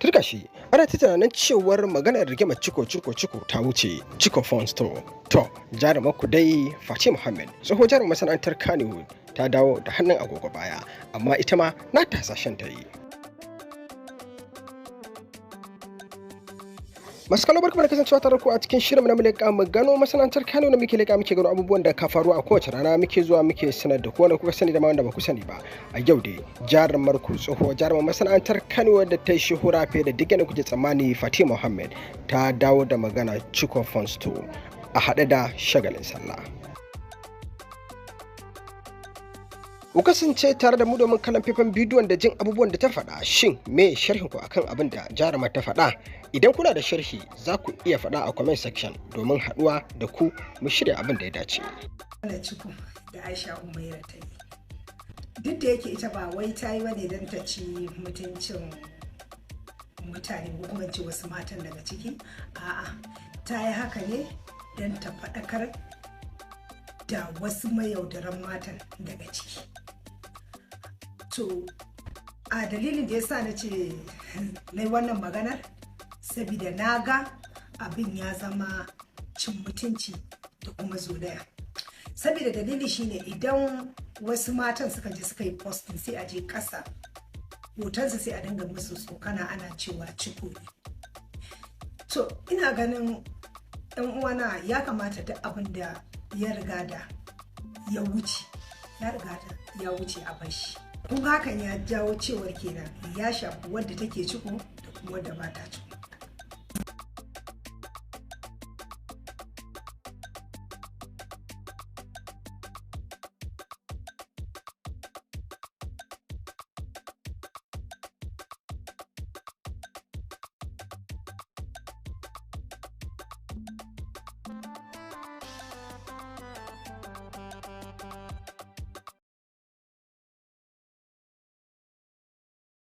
Turka shi ana ta tunanin cewar maganar rigimar ciko ta wuce ciko phone store. To, jarumar ku dai Fati Muhammad, tsohuwar jarumin masana'antar Kannywood ta dawo da hannun agogo baya, amma ita ma na ta hasashen ta yi. Masu kallo barka da kasancewa tare ku a cikin shirin na muleka mu gano masana'antar Kano na muke leka muke gano abubuwan da ka faru a kowace rana muke zuwa muke sanar da ku wanda kuka sani da ma wanda ba ku sani ba. A yau dai jarumar ku tsohuwar jarumar masana'antar Kano da ta yi shuhura fiye da dukkanin kuke tsammani Fati Muhammad ta dawo da magana ciko phone store a haɗe da shagalin sallah. Ku kasance tare da mu domin kallon faifan bidiyon da jin abubuwan da ta faɗa. Shin me sharhin ku akan abin da jarumar ta faɗa? Idan kuna da sharhi za ku iya faɗa a comment section domin haɗuwa da ku mu shirya abin da ya dace. Wannan ciko da Aisha Umaira ta yi. Duk da yake ita ba wai ta yi bane don ta ci mutuncin mutane ko kuma ce wasu matan daga ciki. A'a, ta yi haka ne don ta faɗakar da wasu mayaudaran matan daga ciki. To, a dalilin da ya sa na ce na wannan maganar, saboda na ga abin ya zama cin mutunci da kuma zolaya. Saboda dalili shine idan wasu matan suka je suka yi posting sai a je ƙasa, hotonsa sai a dinga musu tsokana ana cewa ciko ne. To, ina ganin ɗan uwana ya kamata duk abin da ya riga da ya wuce a bashi. Kun hakan ya jawo cewar kenan ya shafi wadda take ciko da kuma wadda ba ta ciko.